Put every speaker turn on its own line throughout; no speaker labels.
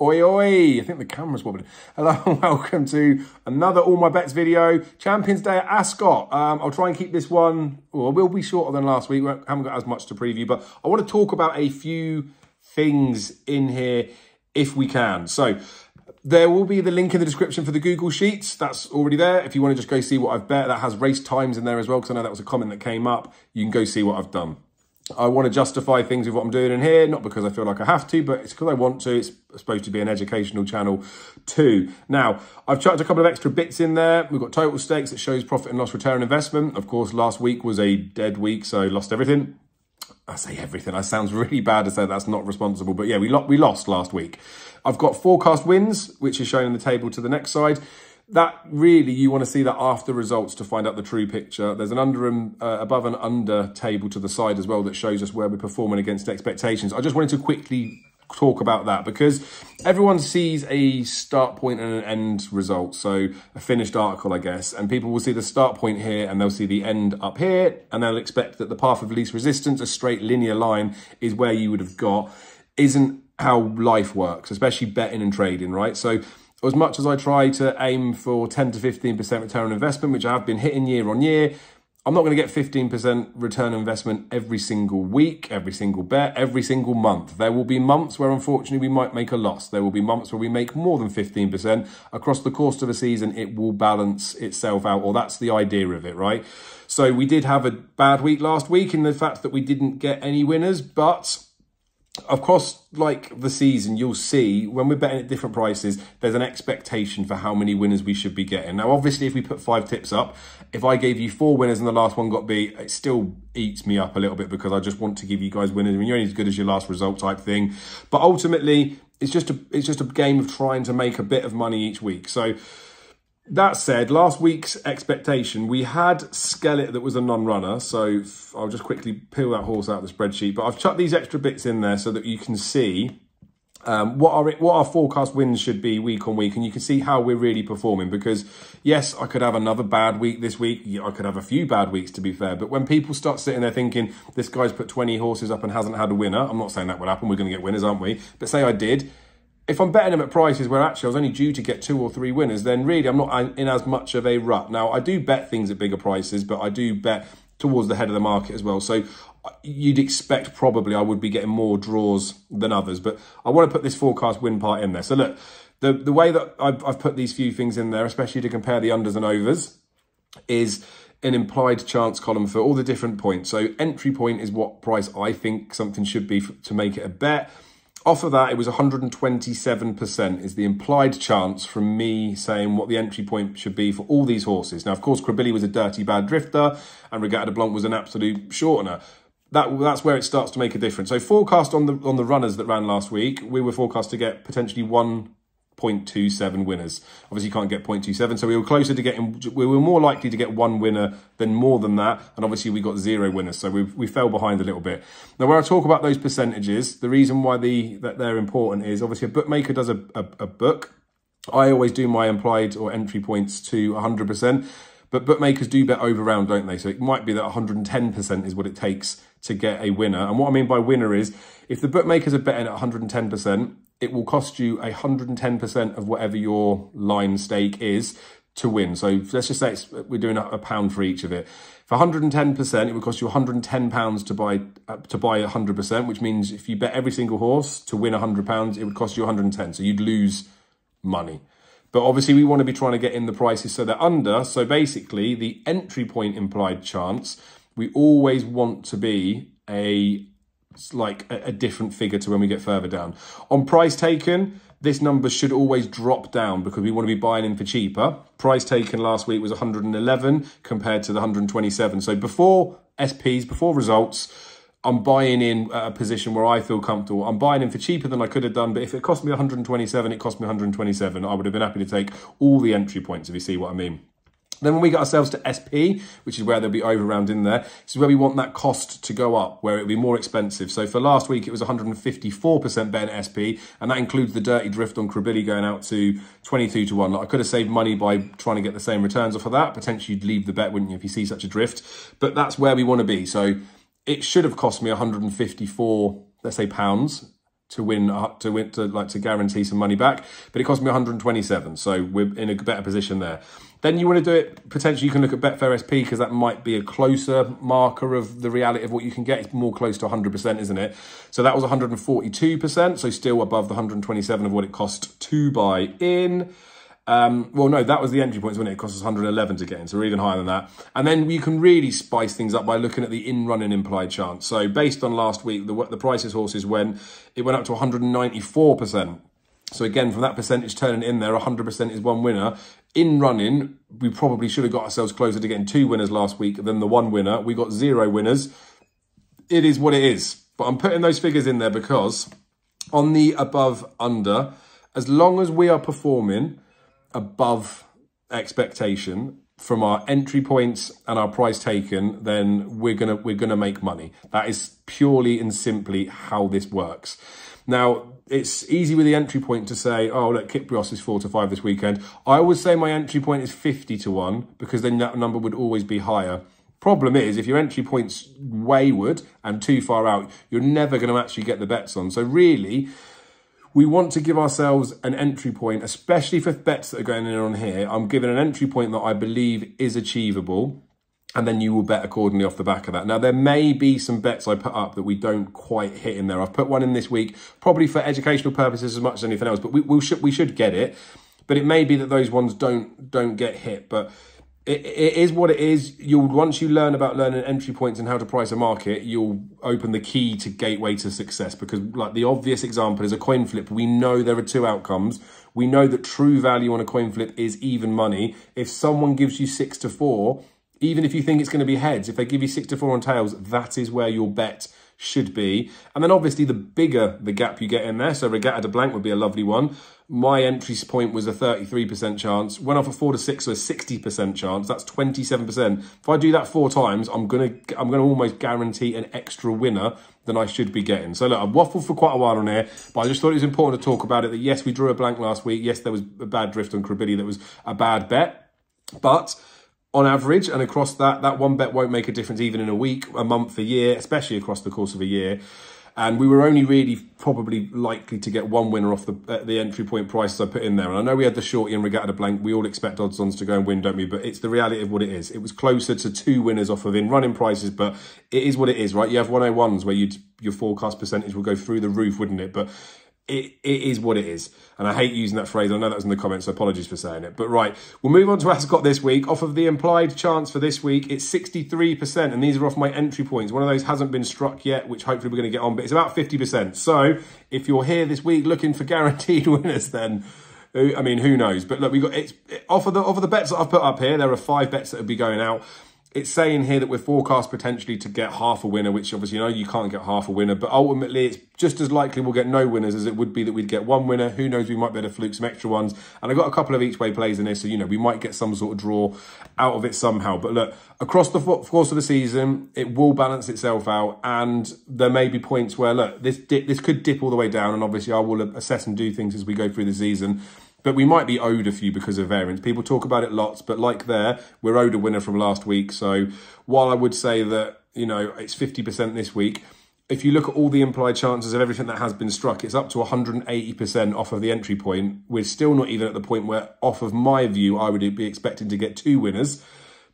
Oi, oi, I think the camera's wobbling. Hello and welcome to another All My Bets video. Champions Day at Ascot. I'll try and keep this one, well, it will be shorter than last week. We haven't got as much to preview, but I want to talk about a few things in here if we can. So there will be the link in the description for the Google Sheets. That's already there. If you want to just go see what I've bet, that has race times in there as well, because I know that was a comment that came up. You can go see what I've done. I want to justify things with what I'm doing in here, not because I feel like I have to, but it's because I want to. It's supposed to be an educational channel too. Now, I've chucked a couple of extra bits in there. We've got total stakes that shows profit and loss return on investment. Of course, last week was a dead week, so lost everything. I say everything. That sounds really bad to say that's not responsible, but yeah, we lost last week. I've got forecast wins, which is shown in the table to the next side. That really, you want to see that after results to find out the true picture. There's an under and above and under table to the side as well that shows us where we're performing against expectations. I just wanted to quickly talk about that because everyone sees a start point and an end result. So a finished article, I guess, and people will see the start point here and they'll see the end up here and they'll expect that the path of least resistance, a straight linear line, is where you would have got. Isn't how life works, especially betting and trading, right? So as much as I try to aim for 10 to 15% return on investment, which I have been hitting year on year, I'm not going to get 15% return on investment every single week, every single bet, every single month. There will be months where, unfortunately, we might make a loss. There will be months where we make more than 15%. Across the course of a season, it will balance itself out, or that's the idea of it, right? So we did have a bad week last week in the fact that we didn't get any winners, but across like the season, you'll see when we're betting at different prices, there's an expectation for how many winners we should be getting. Now, obviously, if we put 5 tips up, if I gave you 4 winners and the last one got beat, it still eats me up a little bit because I just want to give you guys winners. I mean, you're only as good as your last result type thing. But ultimately, it's just a game of trying to make a bit of money each week. So that said, last week's expectation, we had Skellet that was a non-runner. So I'll just quickly peel that horse out of the spreadsheet. But I've chucked these extra bits in there so that you can see what our forecast wins should be week on week. And you can see how we're really performing. Because, yes, I could have another bad week this week. I could have a few bad weeks, to be fair. But when people start sitting there thinking, this guy's put 20 horses up and hasn't had a winner. I'm not saying that will happen. We're going to get winners, aren't we? But say I did. If I'm betting them at prices where actually I was only due to get 2 or 3 winners, then really I'm not in as much of a rut. Now, I do bet things at bigger prices, but I do bet towards the head of the market as well. So you'd expect probably I would be getting more draws than others. But I want to put this forecast win part in there. So look, the way that I've put these few things in there, especially to compare the unders and overs, is an implied chance column for all the different points. So entry point is what price I think something should be to make it a bet. Off of that, it was 127% is the implied chance from me saying what the entry point should be for all these horses. Now, of course, Krabilly was a dirty bad drifter and Regatta de Blanc was an absolute shortener. That's where it starts to make a difference. So forecast on the runners that ran last week, we were forecast to get potentially 1.27 winners. Obviously, you can't get 0.27, so we were closer to getting, we were more likely to get 1 winner than more than that, and obviously we got 0 winners, so we fell behind a little bit. Now, when I talk about those percentages, the reason why that they're important is obviously a bookmaker does a book. I always do my implied or entry points to 100%, but bookmakers do bet over round, don't they? So it might be that 110% is what it takes to get a winner. And what I mean by winner is if the bookmakers are betting at 110%, it will cost you 110% of whatever your line stake is to win. So let's just say we're doing a pound for each of it. For 110%, it would cost you £110 to buy 100%, which means if you bet every single horse to win £100, it would cost you 110. So you'd lose money. But obviously we want to be trying to get in the prices so they're under. So basically the entry point implied chance, we always want to be a different figure to when we get further down. On price taken, this number should always drop down because we want to be buying in for cheaper. Price taken last week was 111 compared to the 127. So before SPs, before results, I'm buying in at a position where I feel comfortable. I'm buying in for cheaper than I could have done, but if it cost me 127, it cost me 127. I would have been happy to take all the entry points, if you see what I mean. Then when we get ourselves to SP, which is where there'll be over round in there, this is where we want that cost to go up, where it'll be more expensive. So for last week, it was 154% bet in SP, and that includes the dirty drift on Krabilly going out to 22 to 1. Like, I could have saved money by trying to get the same returns off of that. Potentially you'd leave the bet, wouldn't you, if you see such a drift? But that's where we want to be. So it should have cost me 154, let's say, pounds to guarantee some money back, but it cost me 127, so we're in a better position there. Then you want to do it, potentially you can look at Betfair SP, because that might be a closer marker of the reality of what you can get. It's more close to 100%, isn't it? So that was 142%, so still above the 127 of what it cost to buy in. Well, no, that was the entry points, wasn't it? It cost us 111 to get in, so we're even higher than that. And then you can really spice things up by looking at the in-running implied chance. So based on last week, the prices horses went up to 194%. So again, from that percentage turning in there, 100% is one winner. In running, we probably should have got ourselves closer to getting 2 winners last week than the 1 winner. We got 0 winners. It is what it is. But I'm putting those figures in there because on the above under, as long as we are performing above expectation from our entry points and our price taken, then we're gonna make money. That is purely and simply how this works. Now, it's easy with the entry point to say, oh, look, Kyprios is 4 to 5 this weekend. I always say my entry point is 50 to 1, because then that number would always be higher. Problem is, if your entry point's wayward and too far out, you're never going to actually get the bets on. So really, we want to give ourselves an entry point, especially for bets that are going in on here. I'm giving an entry point that I believe is achievable, and then you will bet accordingly off the back of that. Now, there may be some bets I put up that we don't quite hit in there. I've put one in this week, probably for educational purposes as much as anything else, but we should get it. But it may be that those ones don't get hit. But it is what it is. Once you learn about learning entry points and how to price a market, you'll open the key to gateway to success. Because like the obvious example is a coin flip. We know there are 2 outcomes. We know that true value on a coin flip is even money. If someone gives you 6 to 4, even if you think it's going to be heads, if they give you 6 to 4 on tails, that is where your bet should be. And then obviously the bigger the gap you get in there, so Regatta de Blanc would be a lovely one. My entry point was a 33% chance. Went off at 4 to 6, so a 60% chance. That's 27%. If I do that 4 times, I'm gonna almost guarantee an extra winner than I should be getting. So look, I've waffled for quite a while on here, but I just thought it was important to talk about it. That yes, we drew a blank last week. Yes, there was a bad drift on Krabili that was a bad bet, but on average and across that one bet won't make a difference even in a week, a month, a year, especially across the course of a year. And we were only really probably likely to get 1 winner off the entry point prices I put in there. And I know we had the shorty and Regatta de Blanc. We all expect odds-ons to go and win, don't we? But it's the reality of what it is. It was closer to 2 winners off of in-running prices, but it is what it is, right? You have 101s where your forecast percentage will go through the roof, wouldn't it? But it is what it is. And I hate using that phrase. I know that was in the comments, so apologies for saying it. But right, we'll move on to Ascot this week. Off of the implied chance for this week, it's 63%. And these are off my entry points. One of those hasn't been struck yet, which hopefully we're going to get on. But it's about 50%. So if you're here this week looking for guaranteed winners, then I mean, who knows? But look, we got off of the bets that I've put up here. There are 5 bets that will be going out. It's saying here that we're forecast potentially to get half a winner, which obviously, you know, you can't get half a winner. But ultimately, it's just as likely we'll get no winners as it would be that we'd get 1 winner. Who knows, we might be able to fluke some extra ones. And I've got a couple of each way plays in this, so, you know, we might get some sort of draw out of it somehow. But look, across the course of the season, it will balance itself out. And there may be points where, look, this could dip all the way down. And obviously, I will assess and do things as we go through the season. But we might be owed a few because of variance. People talk about it lots, but like there, we're owed a winner from last week. So while I would say that, you know, it's 50% this week, if you look at all the implied chances of everything that has been struck, it's up to 180% off of the entry point. We're still not even at the point where, off of my view, I would be expecting to get 2 winners.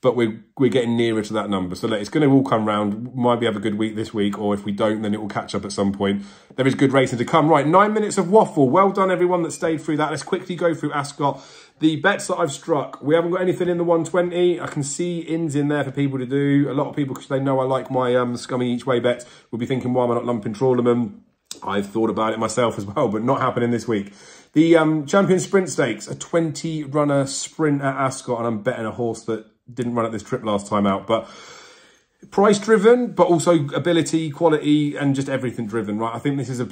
But we're getting nearer to that number. So look, it's going to all come round. Might be have a good week this week, or if we don't, then it will catch up at some point. There is good racing to come. Right, 9 minutes of waffle. Well done, everyone that stayed through that. Let's quickly go through Ascot. The bets that I've struck, we haven't got anything in the 120. I can see ins in there for people to do. A lot of people, because they know I like my scummy each way bets, will be thinking, why am I not lumping Trawlerman? I've thought about it myself as well, but not happening this week. The Champion Sprint Stakes, a 20-runner sprint at Ascot, and I'm betting a horse that didn't run at this trip last time out, but price driven, but also ability, quality, and just everything driven, right? I think this is a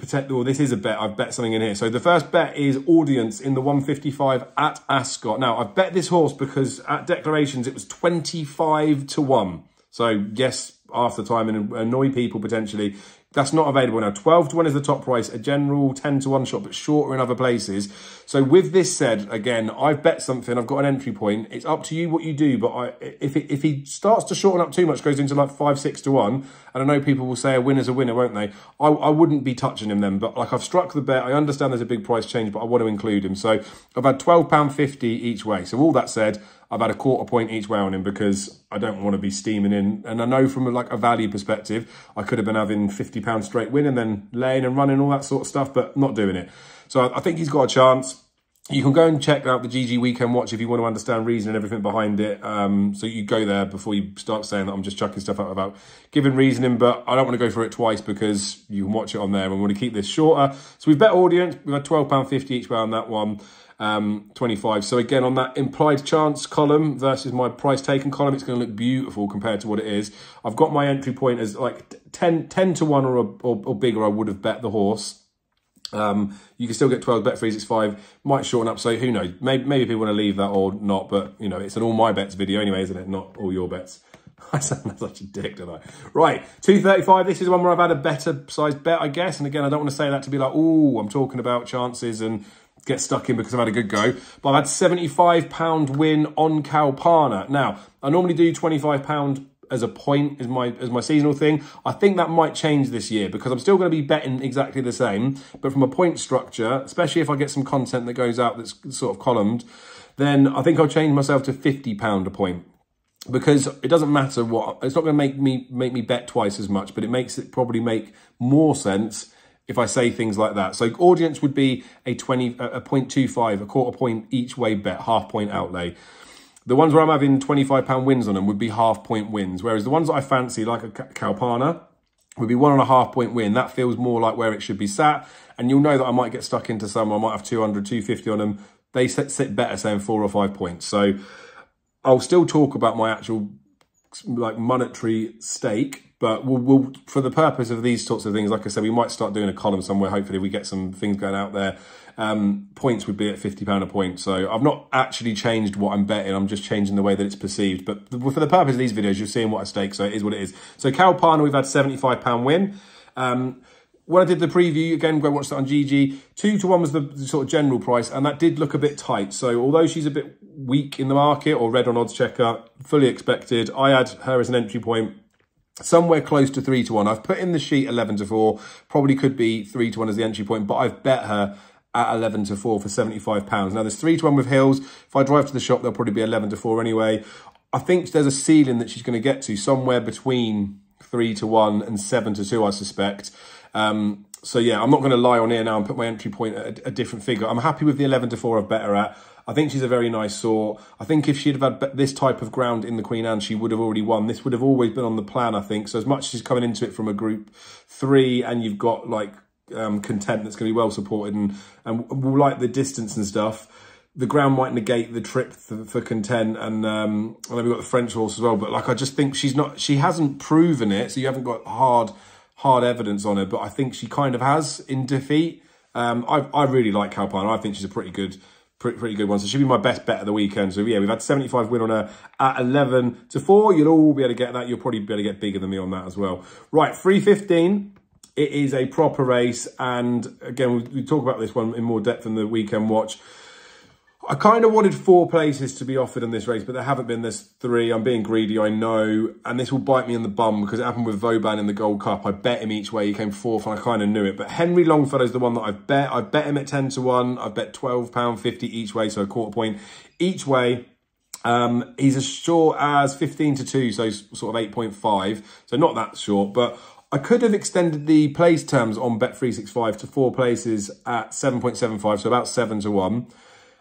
bet. I've bet something in here. So the first bet is Audience in the 155 at Ascot. Now, I've bet this horse because at declarations, it was 25 to 1. So yes, after time and annoy people potentially, That's not available now. 12 to 1 is the top price, a general 10 to 1 shot, but shorter in other places. So with this said, again, I've bet something, I've got an entry point. It's up to you what you do, but if he starts to shorten up too much, goes into like 5, 6 to 1, and I know people will say a winner's a winner, won't they? I wouldn't be touching him then, but like I've struck the bet. I understand there's a big price change, but I want to include him. So I've had £12.50 each way. So all that said, I've had a quarter point each way on him because I don't want to be steaming in. And I know from like a value perspective, I could have been having £50 straight win and then laying and running, all that sort of stuff, but not doing it. So I think he's got a chance. You can go and check out the GG Weekend Watch if you want to understand reason and everything behind it. So you go there before you start saying that I'm just chucking stuff out about giving reasoning, but I don't want to go through it twice because you can watch it on there and we want to keep this shorter. So we've bet audience, we've had £12.50 each way on that one. 25. So again, on that implied chance column versus my price taken column, it's going to look beautiful compared to what it is. I've got my entry point as like 10 to 1 or bigger. I would have bet the horse. You can still get 12 bet 365, might shorten up. So who knows? Maybe people want to leave that or not, but you know, it's an all my bets video anyway, isn't it? Not all your bets. I sound like such a dick, don't I? Right, 235. This is one where I've had a better sized bet, I guess. And again, I don't want to say that to be like, oh, I'm talking about chances and get stuck in because I've had a good go. But I've had £75 win on Kalpana. Now, I normally do £25 as a point as my seasonal thing. I think that might change this year because I'm still going to be betting exactly the same. But from a point structure, especially if I get some content that goes out that's sort of columned, then I think I'll change myself to £50 a point. Because it doesn't matter what, it's not going to make me bet twice as much, but it makes it probably make more sense if I say things like that. So audience would be a 0.25, a quarter point each way bet, half point outlay. The ones where I'm having £25 wins on them would be half point wins. Whereas the ones that I fancy, like a Kalpana, would be 1.5 point win. That feels more like where it should be sat. And you'll know that I might get stuck into some, I might have 200, 250 on them. They sit better saying 4 or 5 points. So I'll still talk about my actual like monetary stake, but we'll for the purpose of these sorts of things, like I said, we might start doing a column somewhere. Hopefully we get some things going out there. Points would be at £50 a point. So I've not actually changed what I'm betting. I'm just changing the way that it's perceived. But for the purpose of these videos, you're seeing what I stake. So it is what it is. So Kalpana, we've had £75 win. When I did the preview, again, go watch that on GG, 2 to 1 was the sort of general price, and that did look a bit tight. So although she's a bit weak in the market or red on odds checker, fully expected, I had her as an entry point somewhere close to 3 to 1. I've put in the sheet 11 to 4, probably could be 3 to 1 as the entry point, but I've bet her at 11 to 4 for £75. Now there's 3 to 1 with Hills. If I drive to the shop, there'll probably be 11 to 4 anyway. I think there's a ceiling that she's going to get to somewhere between 3 to 1 and 7 to 2, I suspect. So yeah, I'm not going to lie on here now and put my entry point at a different figure. I'm happy with the 11 to 4 I've bet her at. I think she's a very nice sort. I think if she'd have had this type of ground in the Queen Anne, she would have already won. This would have always been on the plan, I think. So as much as she's coming into it from a group 3 and you've got like content that's going to be well supported and will like the distance and stuff, the ground might negate the trip for content. And then we've got the French horse as well. But like, I just think she hasn't proven it. So you haven't got hard evidence on her, but I think she kind of has in defeat. I really like Kalpana. I think she's a pretty good one. So she'll be my best bet of the weekend. So yeah, we've had 75 win on her at 11 to 4. You'll all be able to get that. You'll probably be able to get bigger than me on that as well. Right, 315. It is a proper race. And again, we talk about this one in more depth in the weekend watch. I kind of wanted 4 places to be offered in this race, but there haven't been. There's 3. I'm being greedy, I know. And this will bite me in the bum because it happened with Vauban in the Gold Cup. I bet him each way. He came 4th and I kind of knew it. But Henry Longfellow is the one that I've bet. I bet him at 10 to 1. I've bet £12.50 each way, so a quarter point each way. He's as short as 15 to 2, so sort of 8.5. So not that short, but I could have extended the place terms on Bet365 to 4 places at 7.75, so about 7 to 1.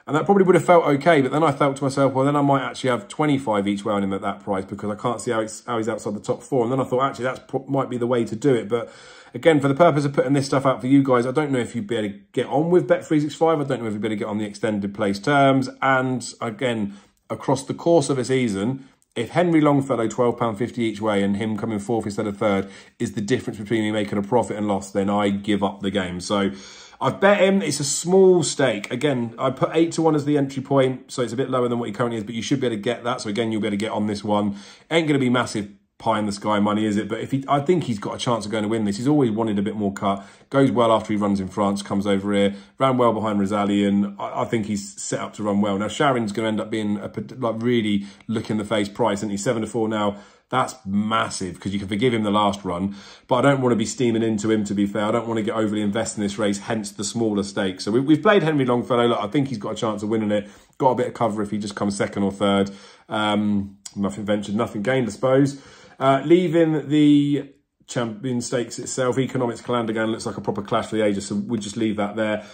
And that probably would have felt okay, but then I thought to myself, well, then I might actually have 25 each way on him at that price because I can't see how he's outside the top 4. And then I thought, actually, that might be the way to do it. But again, for the purpose of putting this stuff out for you guys, I don't know if you'd be able to get on with Bet365. I don't know if you'd be able to get on the extended place terms. And again, across the course of a season, if Henry Longfellow, £12.50 each way, and him coming 4th instead of 3rd is the difference between me making a profit and loss, then I give up the game. So I've bet him. It's a small stake. Again, I put 8 to 1 as the entry point, so it's a bit lower than what he currently is, but you should be able to get that. So again, you'll be able to get on this one. Ain't going to be massive pie in the sky money, is it? But I think he's got a chance of going to win this. He's always wanted a bit more cut. Goes well after he runs in France, comes over here, ran well behind Rosalian. I think he's set up to run well. Now, Sharon's going to end up being like really look in the face price, isn't he? 7-4 now. That's massive because you can forgive him the last run, but I don't want to be steaming into him, to be fair. I don't want to get overly invested in this race, hence the smaller stakes. So we've played Henry Longfellow. Look, I think he's got a chance of winning it. Got a bit of cover if he just comes second or third. Nothing ventured, nothing gained, I suppose. Leaving the Champion Stakes itself, Economics Calandagan looks like a proper clash for the ages, so we'll just leave that there.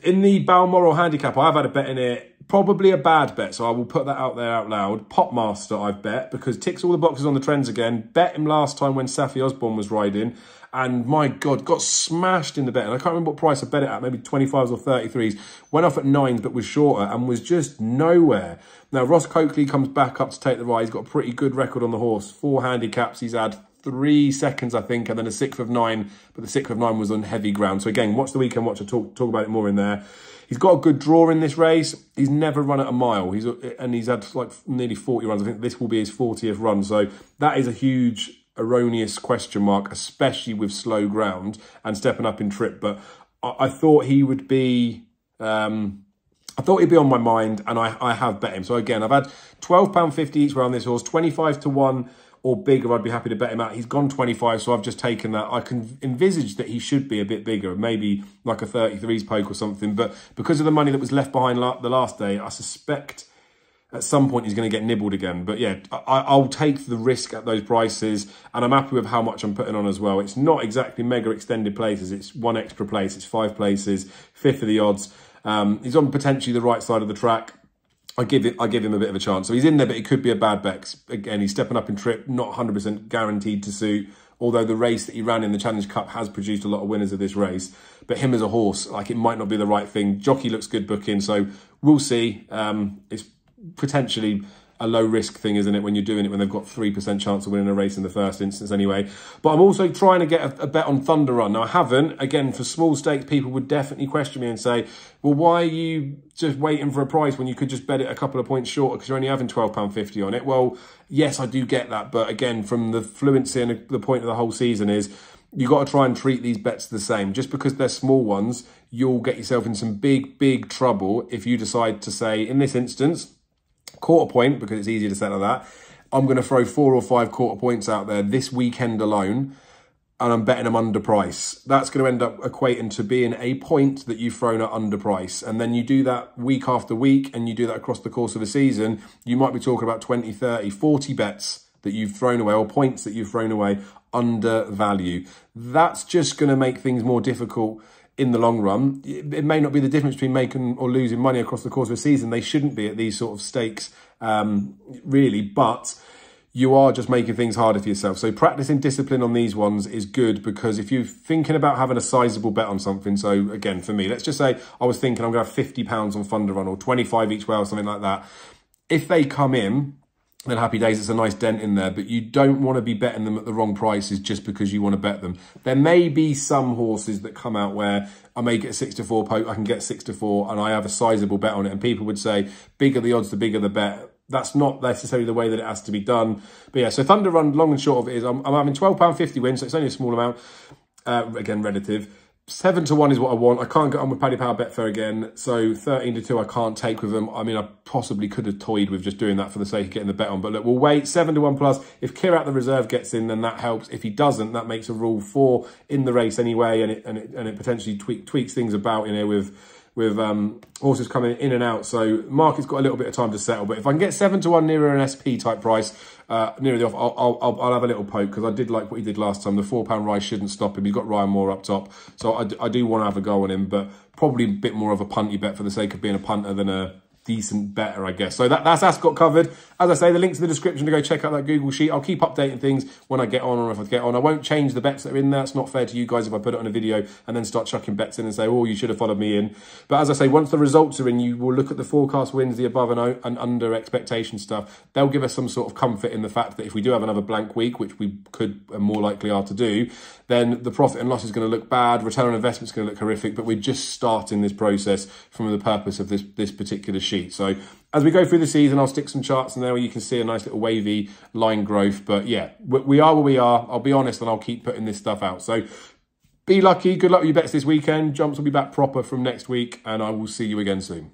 In the Balmoral Handicap, I have had a bet in it. Probably a bad bet, so I will put that out there out loud. Popmaster I've bet, because ticks all the boxes on the trends again. Bet him last time when Safi Osborne was riding, and my God, got smashed in the bet. And I can't remember what price I bet it at, maybe 25s or 33s. Went off at 9s, but was shorter and was just nowhere. Now, Ross Coakley comes back up to take the ride. He's got a pretty good record on the horse. 4 handicaps. He's had 3 seconds, I think, and then a 6th of 9, but the 6th of 9 was on heavy ground. So again, watch the weekend watch. I'll talk about it more in there. He's got a good draw in this race. He's never run at a mile. He's had like nearly 40 runs. I think this will be his 40th run. So that is a huge erroneous question mark, especially with slow ground and stepping up in trip. But I thought he would be, I thought he'd be on my mind, and I have bet him. So again, I've had £12.50 each way on this horse, 25 to 1 or bigger. I'd be happy to bet him out. He's gone 25, so I've just taken that. I can envisage that he should be a bit bigger, maybe like a 33s poke or something. But because of the money that was left behind the last day, I suspect at some point he's going to get nibbled again. But yeah, I'll take the risk at those prices, and I'm happy with how much I'm putting on as well. It's not exactly mega extended places. It's 1 extra place. It's 5 places, 5th of the odds. He's on potentially the right side of the track. I give him a bit of a chance. So he's in there, but it could be a bad bet. Again, he's stepping up in trip, not 100% guaranteed to suit. Although the race that he ran in the Challenge Cup has produced a lot of winners of this race. But him as a horse, like, it might not be the right thing. Jockey looks good booking, so we'll see. It's potentially a low risk thing, isn't it, when you're doing it when they've got 3% chance of winning a race in the first instance anyway. But I'm also trying to get a bet on Thunder Run. Now, I haven't. Again, for small stakes, people would definitely question me and say, well, why are you just waiting for a price when you could just bet it a couple of points shorter because you're only having £12.50 on it? Well, yes, I do get that. But again, from the fluency and the point of the whole season is you got to try and treat these bets the same. Just because they're small ones, you'll get yourself in some big, big trouble if you decide to say, in this instance, quarter point, because it's easier to set like that, I'm going to throw 4 or 5 quarter points out there this weekend alone, and I'm betting them under price. That's going to end up equating to being a point that you've thrown at under price. And then you do that week after week, and you do that across the course of a season, you might be talking about 20, 30, 40 bets that you've thrown away, or points that you've thrown away under value. That's just going to make things more difficult in the long run. It may not be the difference between making or losing money across the course of a season. They shouldn't be at these sort of stakes, really, but you are just making things harder for yourself. So practicing discipline on these ones is good, because if you're thinking about having a sizable bet on something, so again, for me, let's just say I was thinking I'm going to have £50 on Thunder Run or 25 each way or something like that. If they come in, then happy days, it's a nice dent in there, but you don't want to be betting them at the wrong prices just because you want to bet them. There may be some horses that come out where I may get a 6 to 4 poke, I can get 6 to 4, and I have a sizable bet on it, and people would say, bigger the odds, the bigger the bet. That's not necessarily the way that it has to be done. But yeah, so Thunder Run, long and short of it is, I'm having £12.50 win, so it's only a small amount, again, relative. 7 to 1 is what I want. I can't get on with Paddy Power Betfair again. So 13 to 2 I can't take with them. I mean, I possibly could have toyed with just doing that for the sake of getting the bet on. But look, we'll wait. 7 to 1 plus. If Kirat the reserve gets in, then that helps. If he doesn't, that makes a rule 4 in the race anyway. And it potentially tweaks things about in here with horses coming in and out. So market's got a little bit of time to settle. But if I can get 7 to 1 nearer an SP type price, nearer the off, I'll have a little poke, because I did like what he did last time. The £4 rise shouldn't stop him. He's got Ryan Moore up top, so I do want to have a go on him, but probably a bit more of a punty bet for the sake of being a punter than a decent better, I guess. So that's Ascot covered. As I say, the link's in the description to go check out that Google sheet. I'll keep updating things when I get on, or if I get on. I won't change the bets that are in there. It's not fair to you guys if I put it on a video and then start chucking bets in and say, oh, you should have followed me in. But as I say, once the results are in, you will look at the forecast wins, the above and under expectation stuff. They'll give us some sort of comfort in the fact that if we do have another blank week, which we could and more likely are to do, then the profit and loss is going to look bad. Return on investment is going to look horrific. But we're just starting this process from the purpose of this particular sheet. So as we go through the season, I'll stick some charts in there where you can see a nice little wavy line growth. But yeah, we are where we are. I'll be honest, and I'll keep putting this stuff out. So be lucky. Good luck with your bets this weekend. Jumps will be back proper from next week, and I will see you again soon.